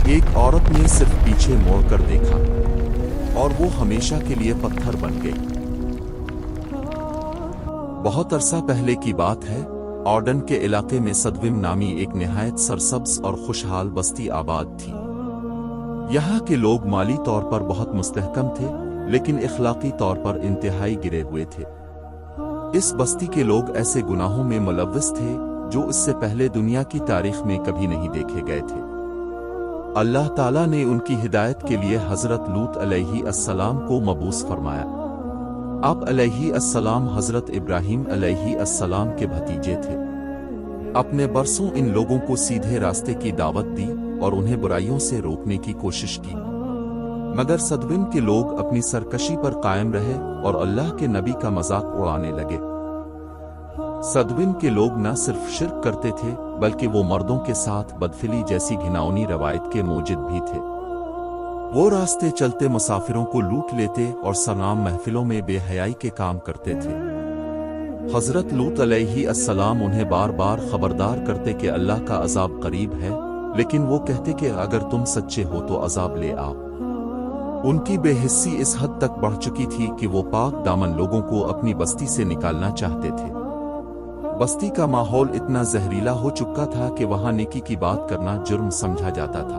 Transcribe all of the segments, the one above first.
एक औरत ने सिर्फ पीछे मोड़कर देखा और वो हमेशा के लिए पत्थर बन गई। बहुत अरसा पहले की बात है। ऑर्डन के इलाके में सदविम नामी एक निहायत सरसब्ज और खुशहाल बस्ती आबाद थी। यहाँ के लोग माली तौर पर बहुत मुस्तहकम थे, लेकिन इखलाकी तौर पर इंतहाई गिरे हुए थे। इस बस्ती के लोग ऐसे गुनाहों में मुलव्वस थे जो इससे पहले दुनिया की तारीख में कभी नहीं देखे गए थे। अल्लाह ताला ने उनकी हिदायत के लिए हजरत लूत अलैहिस्सलाम को मबूस फरमाया। आप अलैहिस्सलाम हजरत इब्राहीम अलैहिस्सलाम के भतीजे थे। अपने बरसों इन लोगों को सीधे रास्ते की दावत दी और उन्हें बुराइयों से रोकने की कोशिश की, मगर सदविम के लोग अपनी सरकशी पर कायम रहे और अल्लाह के नबी का मजाक उड़ाने लगे। सदविम के लोग न सिर्फ शिर्क करते थे, बल्कि वो मर्दों के साथ बदफिली जैसी घिनौनी रवायत के मौजिद भी थे। वो रास्ते चलते मुसाफिरों को लूट लेते और सनाम महफिलों में बेहयाई के काम करते थे। हजरत लूत अलैहिस्सलाम उन्हें बार बार खबरदार करते कि अल्लाह का अजाब करीब है, लेकिन वो कहते कि अगर तुम सच्चे हो तो अजाब ले आओ। उनकी बेहिस्सी इस हद तक बढ़ चुकी थी कि वो पाक दामन लोगों को अपनी बस्ती से निकालना चाहते थे। बस्ती का माहौल इतना जहरीला हो चुका था कि वहां नेकी की बात करना जुर्म समझा जाता था।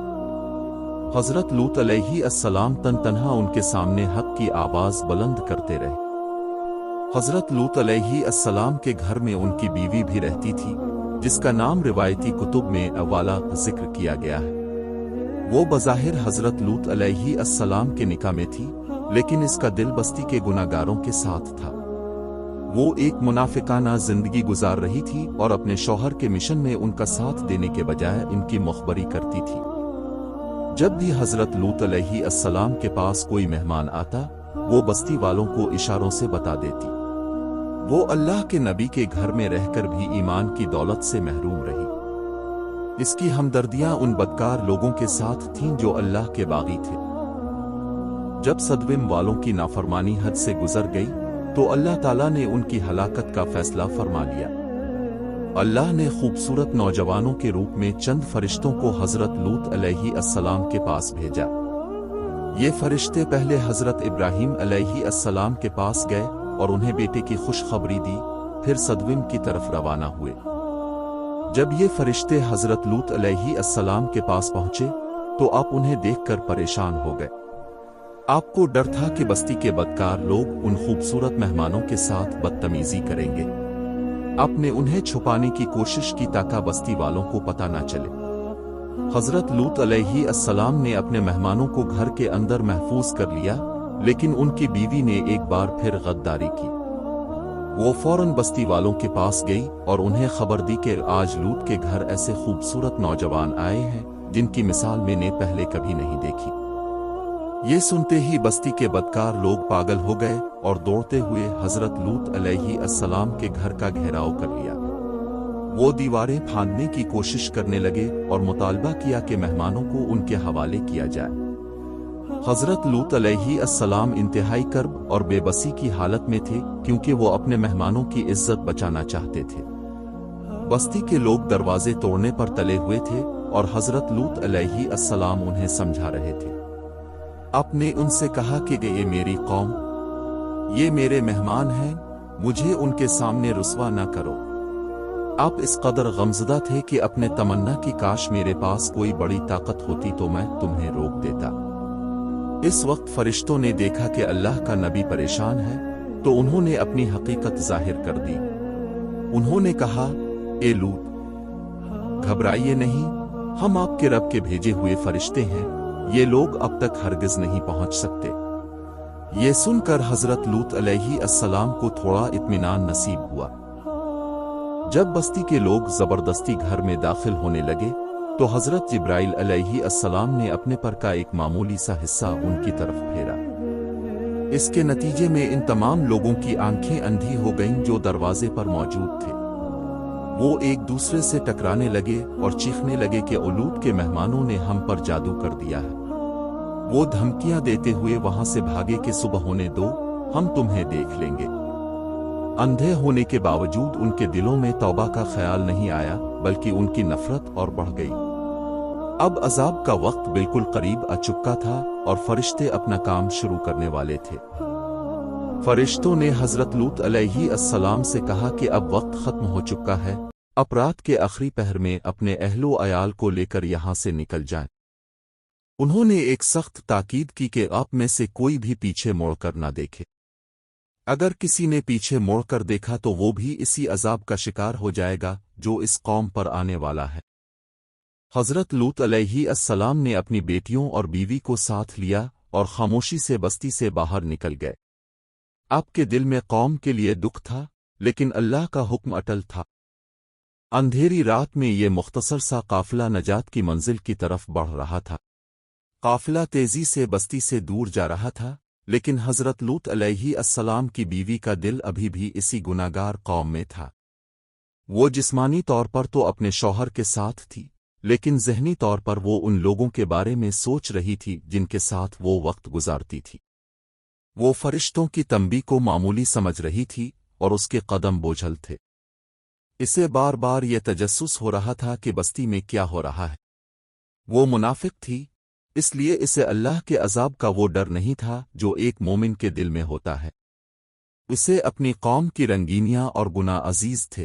हजरत लूत अलैहिस्सलाम तन्हा उनके सामने हक की आवाज बुलंद करते रहे। हजरत लूत अलैहिस्सलाम के घर में उनकी बीवी भी रहती थी, जिसका नाम रिवायती कुतुब में अवाला जिक्र किया गया है। वो बज़ाहिर हजरत लूत अलैहिस्सलाम के निकाह में थी, लेकिन इसका दिल बस्ती के गुनाहगारों के साथ था। वो एक मुनाफिकाना जिंदगी गुजार रही थी और अपने शौहर के मिशन में उनका साथ देने के बजाय इनकी मुखबरी करती थी। जब भी हजरत लूत अलैहिस्सलाम के पास कोई मेहमान आता, वो बस्ती वालों को इशारों से बता देती। वो अल्लाह के नबी के घर में रहकर भी ईमान की दौलत से महरूम रही। इसकी हमदर्दियां उन बदकार लोगों के साथ थीं जो अल्लाह के बागी थे। जब सदविम वालों की नाफरमानी हद से गुजर गई तो अल्लाह ताला ने उनकी हलाकत का फैसला फरमा लिया। अल्लाह ने खूबसूरत नौजवानों के रूप में चंद फरिश्तों को हजरत लूत अलैहिस्सलाम के पास भेजा। ये फरिश्ते पहले हजरत इब्राहीम अलैहिस्सलाम के पास गए और उन्हें बेटे की खुशखबरी दी, फिर सदविम की तरफ रवाना हुए। जब ये फरिश्ते हजरत लूत अलैहिस्सलाम के पास पहुंचे तो आप उन्हें देखकर परेशान हो गए। आपको डर था कि बस्ती के बदकार लोग उन खूबसूरत मेहमानों के साथ बदतमीजी करेंगे। आपने उन्हें छुपाने की कोशिश की ताकि बस्ती वालों को पता न चले। हजरत लूत अलैहिस्सलाम ने अपने मेहमानों को घर के अंदर महफूज कर लिया, लेकिन उनकी बीवी ने एक बार फिर गद्दारी की। वो फौरन बस्ती वालों के पास गई और उन्हें खबर दी कि आज लूत के घर ऐसे खूबसूरत नौजवान आए हैं जिनकी मिसाल मैंने पहले कभी नहीं देखी। ये सुनते ही बस्ती के बदकार लोग पागल हो गए और दौड़ते हुए हजरत लूत अलैहिस्सलाम के घर का घेराव कर लिया। वो दीवारें फांदने की कोशिश करने लगे और मुतालबा किया कि मेहमानों को उनके हवाले किया जाए। हजरत लूत अलैहिस्सलाम इंतहाई कर्ब और बेबसी की हालत में थे, क्योंकि वो अपने मेहमानों की इज्जत बचाना चाहते थे। बस्ती के लोग दरवाजे तोड़ने पर तले हुए थे और हजरत लूत अलैहिस्सलाम उन्हें समझा रहे थे। आपने उनसे कहा कि ये मेरी कौम, ये मेरे मेहमान हैं, मुझे उनके सामने रुस्वा न करो। आप इस कदर गमज़दा थे कि अपने तमन्ना की काश मेरे पास कोई बड़ी ताकत होती तो मैं तुम्हें रोक देता। इस वक्त फरिश्तों ने देखा कि अल्लाह का नबी परेशान है, तो उन्होंने अपनी हकीकत जाहिर कर दी। उन्होंने कहा, ए लूत, घबराइए नहीं, हम आपके रब के भेजे हुए फरिश्ते हैं, ये लोग अब तक हरगिज नहीं पहुंच सकते। ये सुनकर हजरत लूत अलैहिस्सलाम को थोड़ा इत्मीनान नसीब हुआ। जब बस्ती के लोग जबरदस्ती घर में दाखिल होने लगे तो हजरत जिब्राइल अलैहिस्सलाम ने अपने पर का एक मामूली सा हिस्सा उनकी तरफ फेरा। इसके नतीजे में इन तमाम लोगों की आंखें अंधी हो गईं जो दरवाजे पर मौजूद थे। वो एक दूसरे से टकराने लगे और चीखने लगे कि लूत के मेहमानों ने हम पर जादू कर दिया है। वो धमकियां देते हुए वहां से भागे कि सुबह होने दो, हम तुम्हें देख लेंगे। अंधे होने के बावजूद उनके दिलों में तौबा का ख्याल नहीं आया, बल्कि उनकी नफरत और बढ़ गई। اب عذاب کا وقت بالکل قریب آ چکا تھا اور فرشتے اپنا کام شروع کرنے والے تھے۔ فرشتوں نے حضرت لوط علیہ السلام سے کہا کہ اب وقت ختم ہو چکا ہے، اب رات کے آخری پہر میں اپنے اہل و عیال کو لے کر یہاں سے نکل جائیں۔ انہوں نے ایک سخت تاکید کی کہ آپ میں سے کوئی بھی پیچھے موڑ کر نہ دیکھے۔ اگر کسی نے پیچھے موڑ کر دیکھا تو وہ بھی اسی عذاب کا شکار ہو جائے گا جو اس قوم پر آنے والا ہے۔ حضرت لوط علیہ السلام نے اپنی بیٹیوں اور بیوی کو ساتھ لیا اور خاموشی سے بستی سے باہر نکل گئے۔ آپ کے دل میں قوم کے لیے دکھ تھا، لیکن اللہ کا حکم اٹل تھا۔ اندھیری رات میں یہ مختصر سا قافلہ نجات کی منزل کی طرف بڑھ رہا تھا۔ قافلہ تیزی سے بستی سے دور جا رہا تھا، لیکن حضرت لوط علیہ السلام کی بیوی کا دل ابھی بھی اسی گناہگار قوم میں تھا۔ وہ جسمانی طور پر تو اپنے شوہر کے ساتھ تھی، لیکن ذہنی طور پر وہ ان لوگوں کے بارے میں سوچ رہی تھی جن کے ساتھ وہ وقت گزارتی تھی۔ وہ فرشتوں کی تنبیہ کو معمولی سمجھ رہی تھی اور اس کے قدم بوجھل تھے۔ اسے بار بار یہ تجسس ہو رہا تھا کہ بستی میں کیا ہو رہا ہے۔ وہ منافق تھی، اس لیے اسے اللہ کے عذاب کا وہ ڈر نہیں تھا جو ایک مومن کے دل میں ہوتا ہے۔ اسے اپنی قوم کی رنگینیاں اور گناہ عزیز تھے۔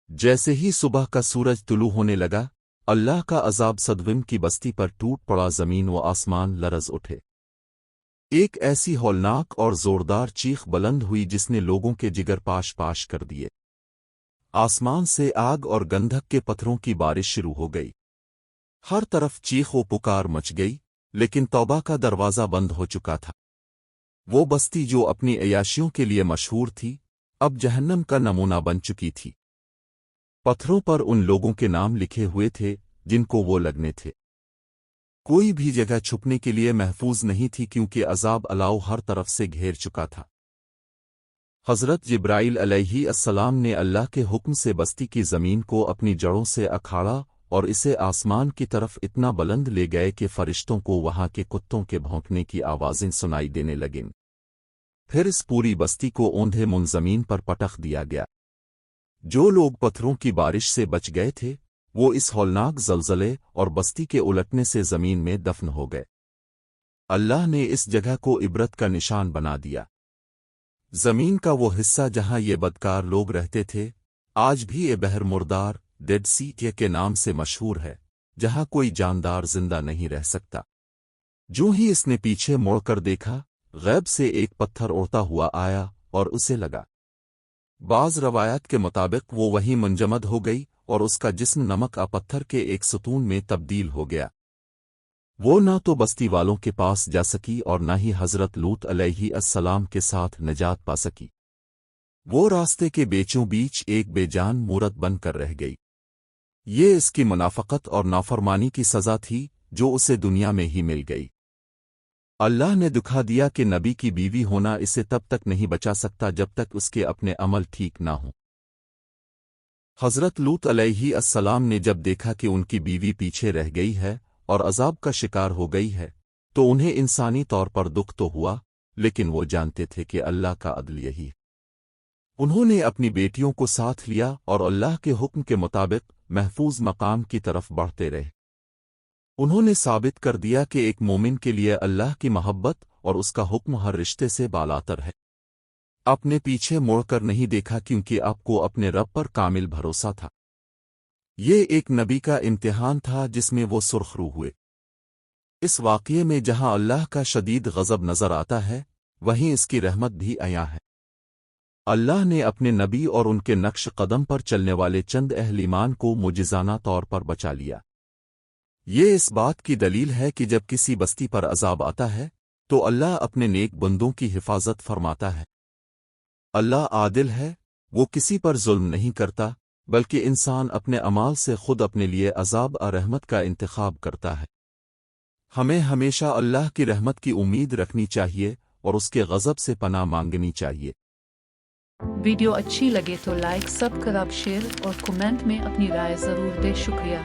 جیسے ہی صبح کا سورج طلوع ہونے لگا، اللہ کا عذاب صدوم کی بستی پر ٹوٹ پڑا، زمین و آسمان لرز اٹھے۔ ایک ایسی ہولناک اور زوردار چیخ بلند ہوئی جس نے لوگوں کے جگر پاش پاش کر دیے۔ آسمان سے آگ اور گندھک کے پتھروں کی بارش شروع ہو گئی۔ ہر طرف چیخ و پکار مچ گئی، لیکن توبہ کا دروازہ بند ہو چکا تھا۔ وہ بستی جو اپنی عیاشیوں کے لیے مشہور تھی، اب جہنم کا نمونہ بن چکی تھی۔ پتھروں پر ان لوگوں کے نام لکھے ہوئے تھے جن کو وہ لگنے تھے۔ کوئی بھی جگہ چھپنے کے لیے محفوظ نہیں تھی کیونکہ عذاب الاؤ ہر طرف سے گھیر چکا تھا۔ حضرت جبرائیل علیہ السلام نے اللہ کے حکم سے بستی کی زمین کو اپنی جڑوں سے اکھاڑا اور اسے آسمان کی طرف اتنا بلند لے گئے کہ فرشتوں کو وہاں کے کتوں کے بھونکنے کی آوازیں سنائی دینے لگیں۔ پھر اس پوری بستی کو اوندھے منزمین پر پٹخ دیا گیا۔ جو لوگ پتھروں کی بارش سے بچ گئے تھے، وہ اس ہولناک زلزلے اور بستی کے الٹنے سے زمین میں دفن ہو گئے۔ اللہ نے اس جگہ کو عبرت کا نشان بنا دیا۔ زمین کا وہ حصہ جہاں یہ بدکار لوگ رہتے تھے، آج بھی یہ بحر مردار ڈیڈ سی کے نام سے مشہور ہے، جہاں کوئی جاندار زندہ نہیں رہ سکتا۔ جو ہی اس نے پیچھے موڑ کر دیکھا، غیب سے ایک پتھر اڑتا ہوا آیا اور اسے لگا۔ بعض روایات کے مطابق وہ وہیں منجمد ہو گئی اور اس کا جسم نمک پتھر کے ایک ستون میں تبدیل ہو گیا۔ وہ نہ تو بستی والوں کے پاس جا سکی اور نہ ہی حضرت لوط علیہ السلام کے ساتھ نجات پا سکی۔ وہ راستے کے بیچوں بیچ ایک بے جان مورت بن کر رہ گئی۔ یہ اس کی منافقت اور نافرمانی کی سزا تھی جو اسے دنیا میں ہی مل گئی۔ اللہ نے دکھا دیا کہ نبی کی بیوی ہونا اسے تب تک نہیں بچا سکتا جب تک اس کے اپنے عمل ٹھیک نہ ہوں۔ حضرت لوط علیہ السلام نے جب دیکھا کہ ان کی بیوی پیچھے رہ گئی ہے اور عذاب کا شکار ہو گئی ہے، تو انہیں انسانی طور پر دکھ تو ہوا، لیکن وہ جانتے تھے کہ اللہ کا عدل یہی ہے۔ انہوں نے اپنی بیٹیوں کو ساتھ لیا اور اللہ کے حکم کے مطابق محفوظ مقام کی طرف بڑھتے رہے۔ انہوں نے ثابت کر دیا کہ ایک مومن کے لیے اللہ کی محبت اور اس کا حکم ہر رشتے سے بالاتر ہے۔ اپنے پیچھے موڑ کر نہیں دیکھا کیونکہ آپ کو اپنے رب پر کامل بھروسہ تھا۔ یہ ایک نبی کا امتحان تھا جس میں وہ سرخرو ہوئے۔ اس واقعے میں جہاں اللہ کا شدید غضب نظر آتا ہے، وہیں اس کی رحمت بھی عیاں ہے۔ اللہ نے اپنے نبی اور ان کے نقش قدم پر چلنے والے چند اہل ایمان کو معجزانہ طور پر بچا لیا۔ یہ اس بات کی دلیل ہے کہ جب کسی بستی پر عذاب آتا ہے تو اللہ اپنے نیک بندوں کی حفاظت فرماتا ہے۔ اللہ عادل ہے، وہ کسی پر ظلم نہیں کرتا، بلکہ انسان اپنے اعمال سے خود اپنے لیے عذاب اور رحمت کا انتخاب کرتا ہے۔ ہمیں ہمیشہ اللہ کی رحمت کی امید رکھنی چاہیے اور اس کے غضب سے پناہ مانگنی چاہیے۔ ویڈیو اچھی لگے تو لائک، سبسکرائب، شیئر اور کمنٹ میں اپنی رائے ضرور دیں۔ شکریہ۔